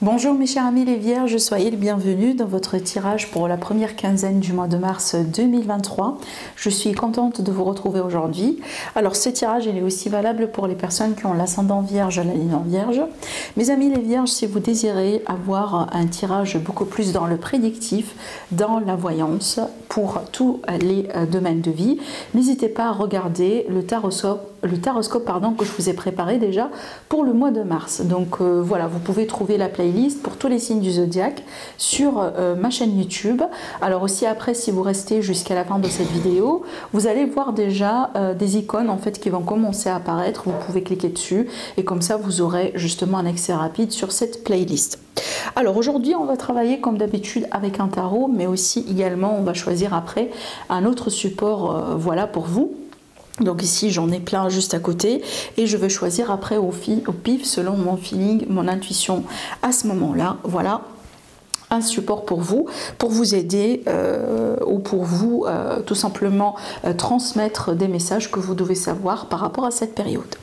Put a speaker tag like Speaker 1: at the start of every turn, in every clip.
Speaker 1: Bonjour mes chers amis les vierges, soyez les bienvenus dans votre tirage pour la première quinzaine du mois de mars 2023. Je suis contente de vous retrouver aujourd'hui. Alors ce tirage il est aussi valable pour les personnes qui ont l'ascendant vierge, la ligne en vierge. Mes amis les vierges, si vous désirez avoir un tirage beaucoup plus dans le prédictif, dans la voyance, pour tous les domaines de vie, n'hésitez pas à regarder le taroscope que je vous ai préparé déjà pour le mois de mars. Donc voilà, vous pouvez trouver la playlist pour tous les signes du zodiaque sur ma chaîne YouTube. Alors aussi après, si vous restez jusqu'à la fin de cette vidéo, vous allez voir déjà des icônes en fait qui vont commencer à apparaître. Vous pouvez cliquer dessus et comme ça vous aurez justement un accès rapide sur cette playlist. Alors aujourd'hui on va travailler comme d'habitude avec un tarot, mais aussi également on va choisir après un autre support voilà pour vous. Donc ici j'en ai plein juste à côté et je vais choisir après au pif selon mon feeling, mon intuition à ce moment-là. Voilà un support pour vous aider ou pour vous tout simplement transmettre des messages que vous devez savoir par rapport à cette période.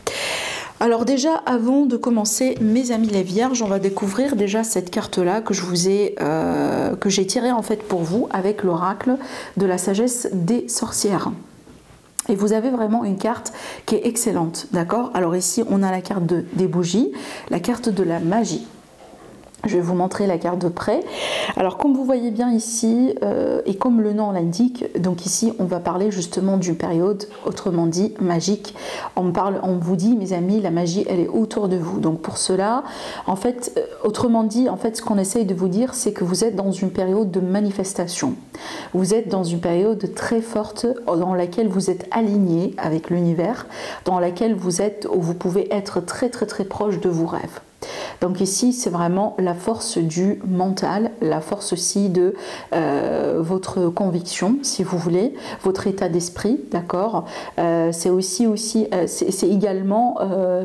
Speaker 1: Alors déjà, avant de commencer, mes amis les vierges, on va découvrir déjà cette carte-là que j'ai tirée en fait pour vous avec l'oracle de la sagesse des sorcières. Et vous avez vraiment une carte qui est excellente, d'accord? Alors ici, on a la carte des bougies, la carte de la magie. Je vais vous montrer la carte de près. Alors comme vous voyez bien ici, et comme le nom l'indique, donc ici on va parler justement d'une période, autrement dit magique. On vous dit mes amis, la magie elle est autour de vous. Donc pour cela, en fait, autrement dit, en fait ce qu'on essaye de vous dire, c'est que vous êtes dans une période de manifestation. Vous êtes dans une période très forte dans laquelle vous êtes aligné avec l'univers, dans laquelle vous pouvez être très proche de vos rêves. Donc ici, c'est vraiment la force du mental, la force aussi de votre conviction, si vous voulez, votre état d'esprit, d'accord. C'est c'est également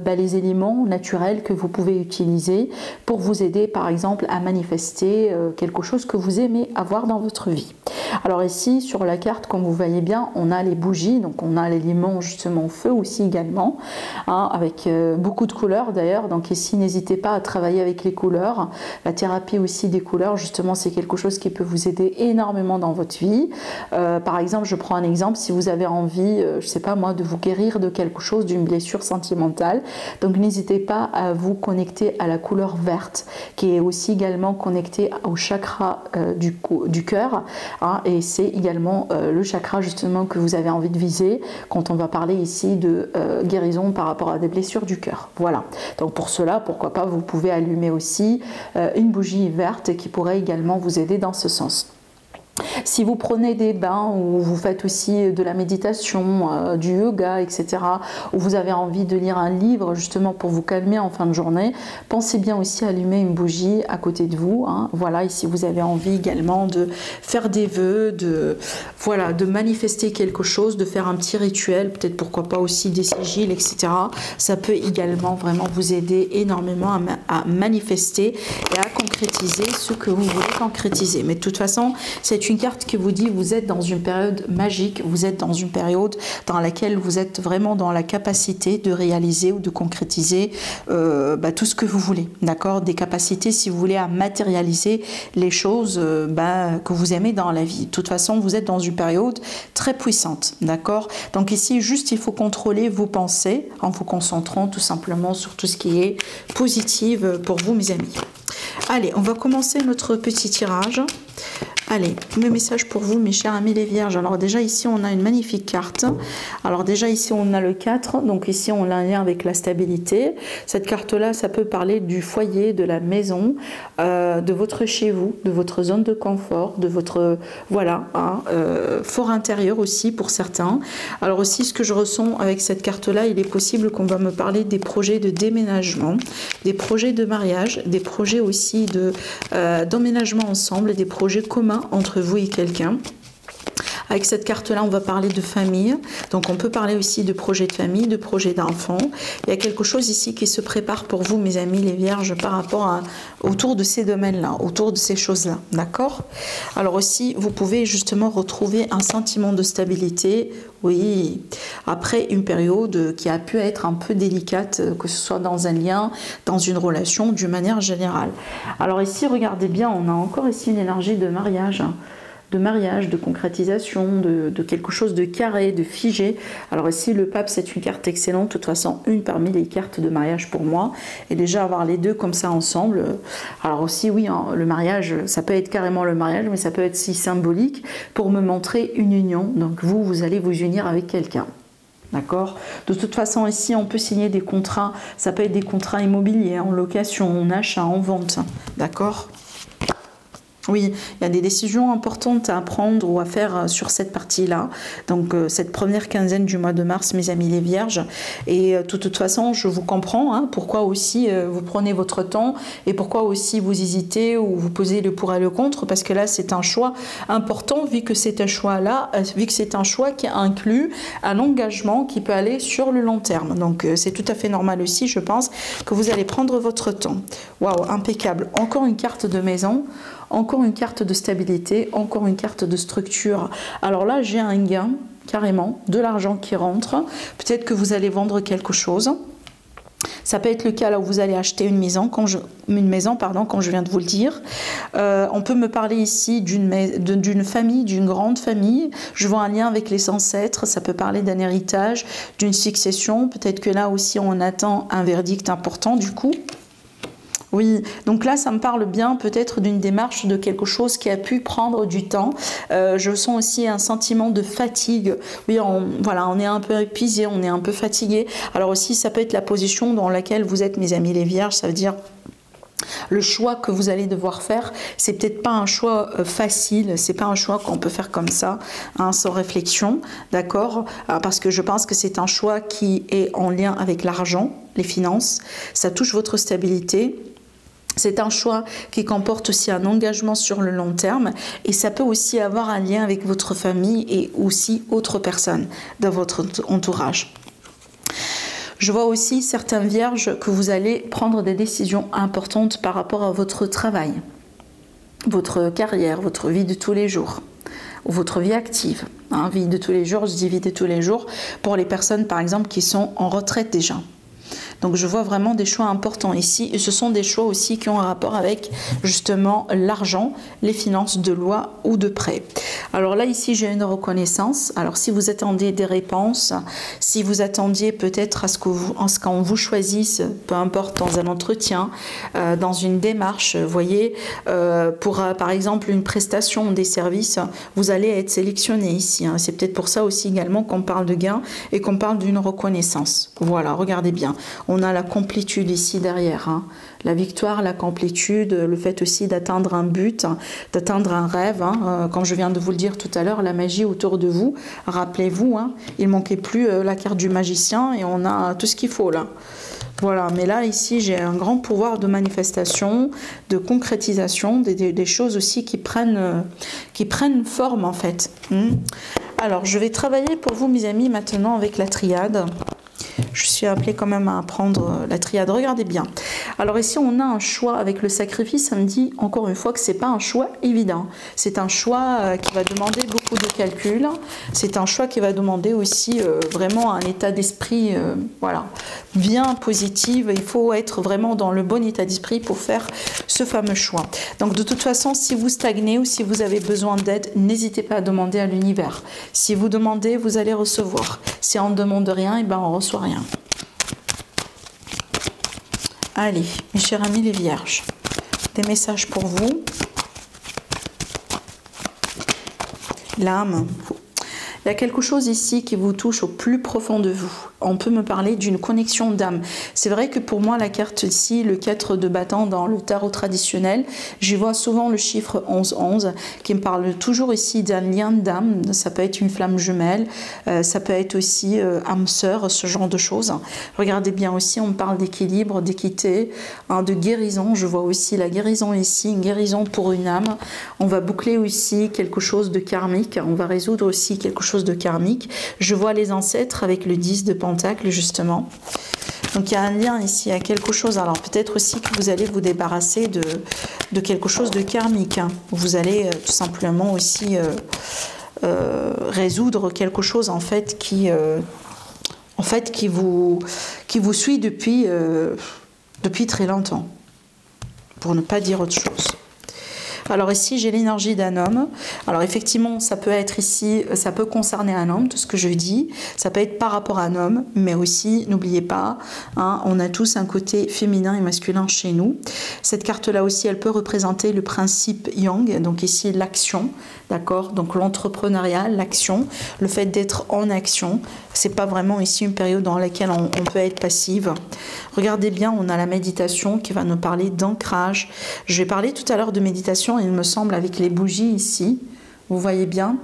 Speaker 1: les éléments naturels que vous pouvez utiliser pour vous aider, par exemple, à manifester quelque chose que vous aimez avoir dans votre vie. Alors ici, sur la carte, comme vous voyez bien, on a les bougies, donc on a l'élément justement feu aussi également, hein, avec beaucoup de couleurs d'ailleurs. Donc ici, n'hésitez pas à travailler avec les couleurs. La thérapie aussi des couleurs, justement, c'est quelque chose qui peut vous aider énormément dans votre vie. Par exemple, je prends un exemple, si vous avez envie, je sais pas moi, de vous guérir de quelque chose, d'une blessure sentimentale, donc n'hésitez pas à vous connecter à la couleur verte, qui est aussi également connectée au chakra du cœur, hein, et c'est également le chakra justement que vous avez envie de viser quand on va parler ici de guérison par rapport à des blessures du cœur. Voilà, donc pour cela, pourquoi pas, vous pouvez allumer aussi une bougie verte qui pourrait également vous aider dans ce sens. Si vous prenez des bains ou vous faites aussi de la méditation, du yoga, etc., ou vous avez envie de lire un livre justement pour vous calmer en fin de journée, pensez bien aussi à allumer une bougie à côté de vous, hein. Voilà, et si vous avez envie également de faire des vœux, de manifester quelque chose, de faire un petit rituel, peut-être pourquoi pas aussi des sigils, etc., ça peut également vraiment vous aider énormément à manifester et à concrétiser ce que vous voulez concrétiser. Mais de toute façon, c'est une carte qui vous dit vous êtes dans une période magique, vous êtes dans une période dans laquelle vous êtes vraiment dans la capacité de réaliser ou de concrétiser tout ce que vous voulez, d'accord, des capacités si vous voulez à matérialiser les choses que vous aimez dans la vie. De toute façon, vous êtes dans une période très puissante, d'accord. Donc ici, juste il faut contrôler vos pensées en vous concentrant tout simplement sur tout ce qui est positif pour vous, mes amis. Allez, on va commencer notre petit tirage. Allez, mes messages pour vous, mes chers amis les vierges. Alors déjà ici on a une magnifique carte. Alors déjà ici on a le 4, donc ici on a un lien avec la stabilité. Cette carte là, ça peut parler du foyer, de la maison, de votre chez vous, de votre zone de confort, de votre fort intérieur aussi pour certains. Alors aussi ce que je ressens avec cette carte là, il est possible qu'on va me parler des projets de déménagement, des projets de mariage, des projets aussi d'emménagement ensemble, des projets communs entre vous et quelqu'un. Avec cette carte-là, on va parler de famille. Donc, on peut parler aussi de projet de famille, de projet d'enfant. Il y a quelque chose ici qui se prépare pour vous, mes amis, les vierges, par rapport autour de ces domaines-là, autour de ces choses-là. D'accord? Alors aussi, vous pouvez justement retrouver un sentiment de stabilité, oui, après une période qui a pu être un peu délicate, que ce soit dans un lien, dans une relation, d'une manière générale. Alors ici, regardez bien, on a encore ici une énergie de mariage, de concrétisation, de quelque chose de carré, de figé. Alors ici, le pape, c'est une carte excellente, de toute façon, une parmi les cartes de mariage pour moi. Et déjà, avoir les deux comme ça ensemble. Alors aussi, oui, hein, le mariage, ça peut être carrément le mariage, mais ça peut être si symbolique pour me montrer une union. Donc vous allez vous unir avec quelqu'un. D'accord? De toute façon, ici, on peut signer des contrats. Ça peut être des contrats immobiliers, en location, en achat, en vente. D'accord? Oui, il y a des décisions importantes à prendre ou à faire sur cette partie-là. Donc, cette première quinzaine du mois de mars, mes amis les vierges. Et de toute façon, je vous comprends, hein, pourquoi aussi vous prenez votre temps et pourquoi aussi vous hésitez ou vous posez le pour et le contre. Parce que là, c'est un choix important vu que c'est un choix-là, vu que c'est un choix qui inclut un engagement qui peut aller sur le long terme. Donc, c'est tout à fait normal aussi, je pense, que vous allez prendre votre temps. Waouh, impeccable. Encore une carte de maison. Encore une carte de stabilité, encore une carte de structure. Alors là, j'ai un gain, carrément, de l'argent qui rentre. Peut-être que vous allez vendre quelque chose. Ça peut être le cas là où vous allez acheter une maison, comme je viens de vous le dire. On peut me parler ici d'une famille, d'une grande famille. Je vois un lien avec les ancêtres. Ça peut parler d'un héritage, d'une succession. Peut-être que là aussi, on attend un verdict important du coup. Oui, donc là, ça me parle bien peut-être d'une démarche de quelque chose qui a pu prendre du temps. Je sens aussi un sentiment de fatigue. Oui, voilà, on est un peu épuisé, on est un peu fatigué. Alors aussi, ça peut être la position dans laquelle vous êtes, mes amis les vierges. Ça veut dire le choix que vous allez devoir faire, c'est peut-être pas un choix facile, c'est pas un choix qu'on peut faire comme ça, hein, sans réflexion, d'accord? Parce que je pense que c'est un choix qui est en lien avec l'argent, les finances. Ça touche votre stabilité. C'est un choix qui comporte aussi un engagement sur le long terme et ça peut aussi avoir un lien avec votre famille et aussi autres personnes dans votre entourage. Je vois aussi certaines vierges que vous allez prendre des décisions importantes par rapport à votre travail, votre carrière, votre vie de tous les jours. Ou votre vie active, hein, vie de tous les jours, je dis vie de tous les jours, pour les personnes par exemple qui sont en retraite déjà. Donc je vois vraiment des choix importants ici et ce sont des choix aussi qui ont un rapport avec justement l'argent, les finances de loi ou de prêt. Alors là ici j'ai une reconnaissance. Alors si vous attendiez des réponses, si vous attendiez peut-être à ce qu'on vous choisisse, peu importe dans un entretien, dans une démarche, vous voyez, pour par exemple une prestation des services, vous allez être sélectionné ici. Hein. C'est peut-être pour ça aussi également qu'on parle de gain et qu'on parle d'une reconnaissance. Voilà, regardez bien. On a la complétude ici derrière, hein. La victoire, la complétude, le fait aussi d'atteindre un but, d'atteindre un rêve, hein. Comme je viens de vous le dire tout à l'heure, la magie autour de vous, rappelez-vous, hein, il ne manquait plus la carte du magicien et on a tout ce qu'il faut là. Voilà, mais là ici j'ai un grand pouvoir de manifestation, de concrétisation, des choses aussi qui prennent forme en fait. Alors je vais travailler pour vous mes amis maintenant avec la triade. Je suis appelée quand même à apprendre la triade. Regardez bien. Alors ici, on a un choix avec le sacrifice. Ça me dit encore une fois que ce n'est pas un choix évident. C'est un choix qui va demander beaucoup de calcul. C'est un choix qui va demander aussi vraiment un état d'esprit voilà, bien positif. Il faut être vraiment dans le bon état d'esprit pour faire ce fameux choix. Donc de toute façon, si vous stagnez ou si vous avez besoin d'aide, n'hésitez pas à demander à l'univers. Si vous demandez, vous allez recevoir. Si on ne demande rien, et ben on ne reçoit rien. Allez, mes chers amis les vierges, des messages pour vous. L'âme. Il y a quelque chose ici qui vous touche au plus profond de vous. On peut me parler d'une connexion d'âme. C'est vrai que pour moi, la carte ici, le 4 de bâton dans le tarot traditionnel, j'y vois souvent le chiffre 11-11 qui me parle toujours ici d'un lien d'âme. Ça peut être une flamme jumelle, ça peut être aussi âme sœur, ce genre de choses. Regardez bien aussi, on me parle d'équilibre, d'équité, hein, de guérison. Je vois aussi la guérison ici, une guérison pour une âme. On va boucler aussi quelque chose de karmique. On va résoudre aussi quelque chose de karmique. Je vois les ancêtres avec le 10 de Pentacle, justement. Donc il y a un lien ici, il y a quelque chose. Alors peut-être aussi que vous allez vous débarrasser de quelque chose de karmique. Hein. Vous allez tout simplement aussi résoudre quelque chose en fait qui vous suit depuis très longtemps, pour ne pas dire autre chose. Alors ici, j'ai l'énergie d'un homme. Alors effectivement, ça peut être ici, ça peut concerner un homme, tout ce que je dis. Ça peut être par rapport à un homme, mais aussi, n'oubliez pas, hein, on a tous un côté féminin et masculin chez nous. Cette carte-là aussi, elle peut représenter le principe Yang, donc ici l'action, d'accord? Donc l'entrepreneuriat, l'action, le fait d'être en action. C'est pas vraiment ici une période dans laquelle on peut être passive. Regardez bien, on a la méditation qui va nous parler d'ancrage. Je vais parler tout à l'heure de méditation, il me semble, avec les bougies ici. Vous voyez bien,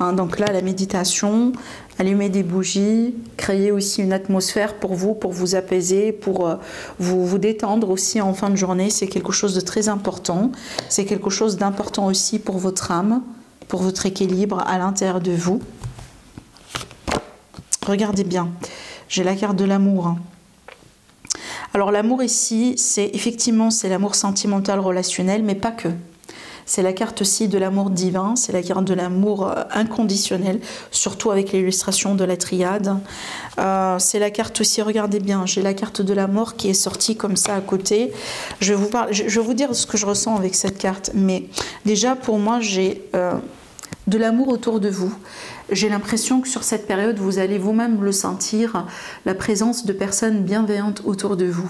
Speaker 1: hein, donc là, la méditation, allumer des bougies, créer aussi une atmosphère pour vous apaiser, pour vous détendre aussi en fin de journée. C'est quelque chose de très important. C'est quelque chose d'important aussi pour votre âme, pour votre équilibre à l'intérieur de vous. Regardez bien, j'ai la carte de l'amour. Alors l'amour ici, c'est effectivement c'est l'amour sentimental relationnel, mais pas que. C'est la carte aussi de l'amour divin, c'est la carte de l'amour inconditionnel, surtout avec l'illustration de la triade. C'est la carte aussi, regardez bien, j'ai la carte de la mort qui est sortie comme ça à côté. Je vais vous dire ce que je ressens avec cette carte, mais déjà pour moi j'ai de l'amour autour de vous. J'ai l'impression que sur cette période, vous allez vous-même le sentir, la présence de personnes bienveillantes autour de vous.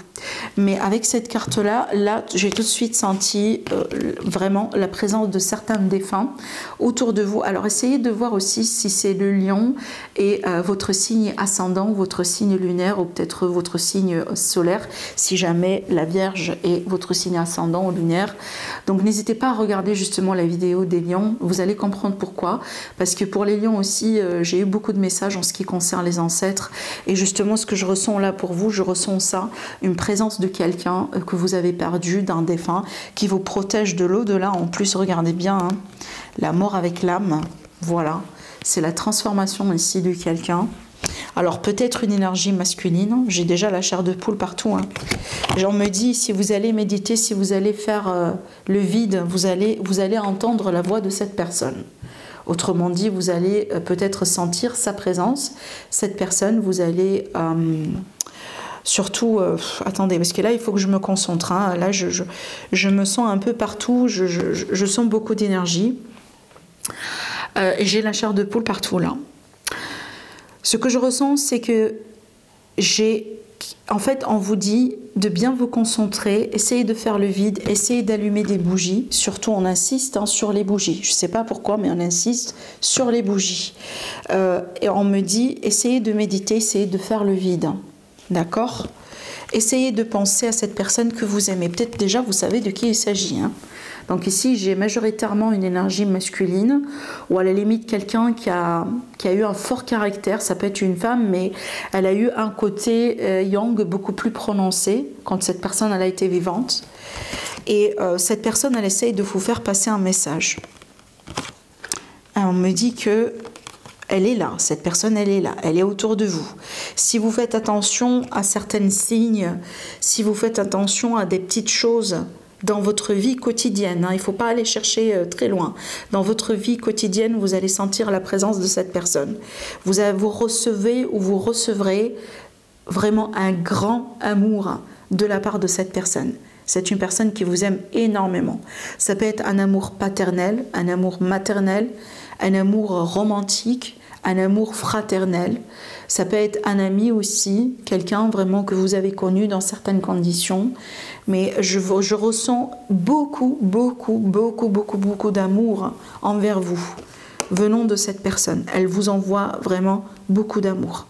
Speaker 1: Mais avec cette carte-là, j'ai tout de suite senti vraiment la présence de certains défunts autour de vous. Alors essayez de voir aussi si c'est le lion et votre signe ascendant, votre signe lunaire ou peut-être votre signe solaire, si jamais la Vierge est votre signe ascendant ou lunaire. Donc n'hésitez pas à regarder justement la vidéo des lions, vous allez comprendre pourquoi. Parce que pour les lions aussi, j'ai eu beaucoup de messages en ce qui concerne les ancêtres et justement ce que je ressens là pour vous, je ressens ça, une présence de quelqu'un que vous avez perdu, d'un défunt qui vous protège de l'au-delà. En plus, regardez bien, hein, la mort avec l'âme, voilà, c'est la transformation ici de quelqu'un. Alors peut-être une énergie masculine, j'ai déjà la chair de poule partout. Hein. On me dit, si vous allez méditer, si vous allez faire le vide, vous allez entendre la voix de cette personne. Autrement dit, vous allez peut-être sentir sa présence, cette personne, vous allez surtout... attendez, parce que là, il faut que je me concentre. Hein. Là, je me sens un peu partout, je sens beaucoup d'énergie. Et j'ai la chair de poule partout, là. Ce que je ressens, c'est que en fait, on vous dit de bien vous concentrer, essayez de faire le vide, essayez d'allumer des bougies. Surtout, on insiste sur les bougies. Je ne sais pas pourquoi, mais on insiste sur les bougies. Et on me dit, essayez de méditer, essayez de faire le vide. D'accord ? Essayez de penser à cette personne que vous aimez. Peut-être déjà, vous savez de qui il s'agit. Hein. Donc ici, j'ai majoritairement une énergie masculine, ou à la limite quelqu'un qui a eu un fort caractère. Ça peut être une femme, mais elle a eu un côté yang beaucoup plus prononcé quand cette personne elle a été vivante. Et cette personne, elle essaye de vous faire passer un message. Et on me dit que elle est là, cette personne, elle est là, elle est autour de vous. Si vous faites attention à certains signes, si vous faites attention à des petites choses dans votre vie quotidienne, hein, il ne faut pas aller chercher très loin. Dans votre vie quotidienne, vous allez sentir la présence de cette personne. Vous recevez ou vous recevrez vraiment un grand amour de la part de cette personne. C'est une personne qui vous aime énormément. Ça peut être un amour paternel, un amour maternel, un amour romantique, un amour fraternel. Ça peut être un ami aussi, quelqu'un vraiment que vous avez connu dans certaines conditions. Mais je ressens beaucoup d'amour envers vous. venant de cette personne. Elle vous envoie vraiment beaucoup d'amour.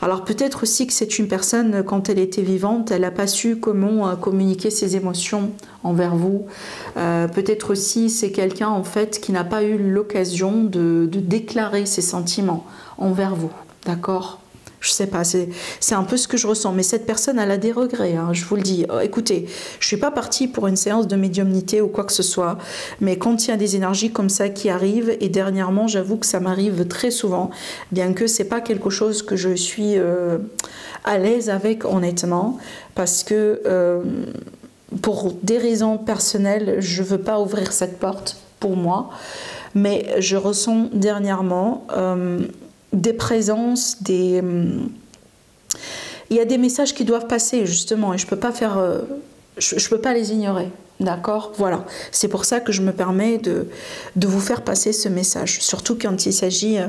Speaker 1: Alors peut-être aussi que c'est une personne, quand elle était vivante, elle n'a pas su comment communiquer ses émotions envers vous. Peut-être aussi c'est quelqu'un en fait qui n'a pas eu l'occasion de déclarer ses sentiments envers vous. D'accord ? Je sais pas, c'est un peu ce que je ressens. Mais cette personne, elle a des regrets, hein, je vous le dis. Écoutez, je ne suis pas partie pour une séance de médiumnité ou quoi que ce soit, mais quand il y a des énergies comme ça qui arrivent, et dernièrement, j'avoue que ça m'arrive très souvent, bien que ce n'est pas quelque chose que je suis à l'aise avec, honnêtement, parce que pour des raisons personnelles, je ne veux pas ouvrir cette porte pour moi, mais je ressens dernièrement... des présences, il y a des messages qui doivent passer justement et je peux pas faire, je peux pas les ignorer, d'accord? Voilà, c'est pour ça que je me permets de vous faire passer ce message, surtout quand il s'agit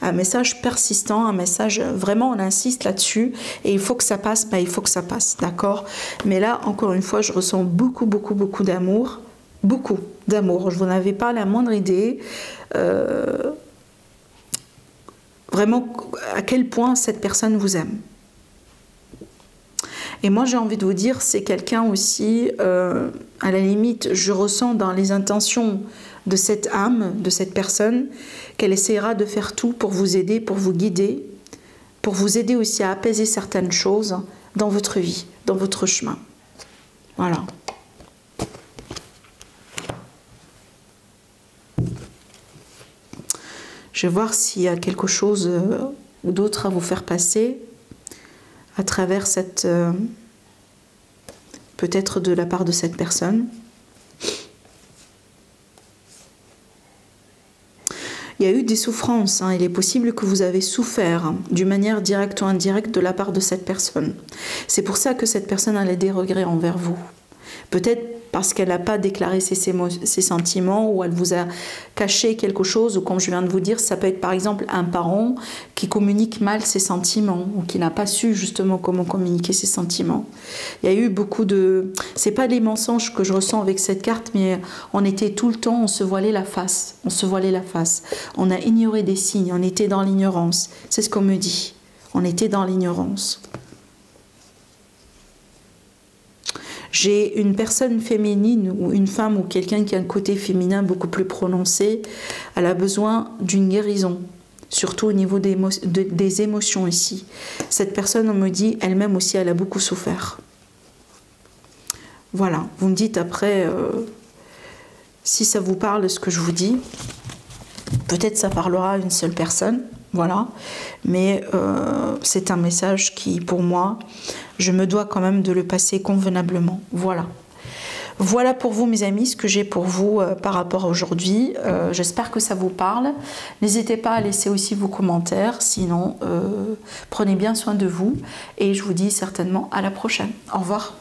Speaker 1: d'un message persistant, un message vraiment on insiste là-dessus et il faut que ça passe, il faut que ça passe, d'accord? Mais là encore une fois, je ressens beaucoup d'amour, beaucoup d'amour. Je vous n'avais pas la moindre idée. Vraiment, à quel point cette personne vous aime. Et moi, j'ai envie de vous dire, c'est quelqu'un aussi, à la limite, je ressens dans les intentions de cette âme, de cette personne, qu'elle essaiera de faire tout pour vous aider, pour vous guider, pour vous aider aussi à apaiser certaines choses dans votre vie, dans votre chemin. Voilà. Je vais voir s'il y a quelque chose ou d'autre à vous faire passer à travers cette... peut-être de la part de cette personne. Il y a eu des souffrances, hein. Il est possible que vous avez souffert d'une manière directe ou indirecte de la part de cette personne. C'est pour ça que cette personne a des regrets envers vous. Peut-être parce qu'elle n'a pas déclaré ses sentiments ou elle vous a caché quelque chose, ou comme je viens de vous dire, ça peut être par exemple un parent qui communique mal ses sentiments ou qui n'a pas su justement comment communiquer ses sentiments. Il y a eu beaucoup de... C'est pas des mensonges que je ressens avec cette carte, mais on était tout le temps, on se voilait la face. On se voilait la face. On a ignoré des signes, on était dans l'ignorance. C'est ce qu'on me dit. On était dans l'ignorance. J'ai une personne féminine ou une femme ou quelqu'un qui a un côté féminin beaucoup plus prononcé, elle a besoin d'une guérison, surtout au niveau des émotions ici. Cette personne, on me dit, elle-même aussi, elle a beaucoup souffert. Voilà, vous me dites après si ça vous parle ce que je vous dis. Peut-être ça parlera à une seule personne, voilà. Mais c'est un message qui, pour moi, je me dois quand même de le passer convenablement. Voilà. Voilà pour vous, mes amis, ce que j'ai pour vous par rapport à aujourd'hui. J'espère que ça vous parle. N'hésitez pas à laisser aussi vos commentaires. Sinon, prenez bien soin de vous. Et je vous dis certainement à la prochaine. Au revoir.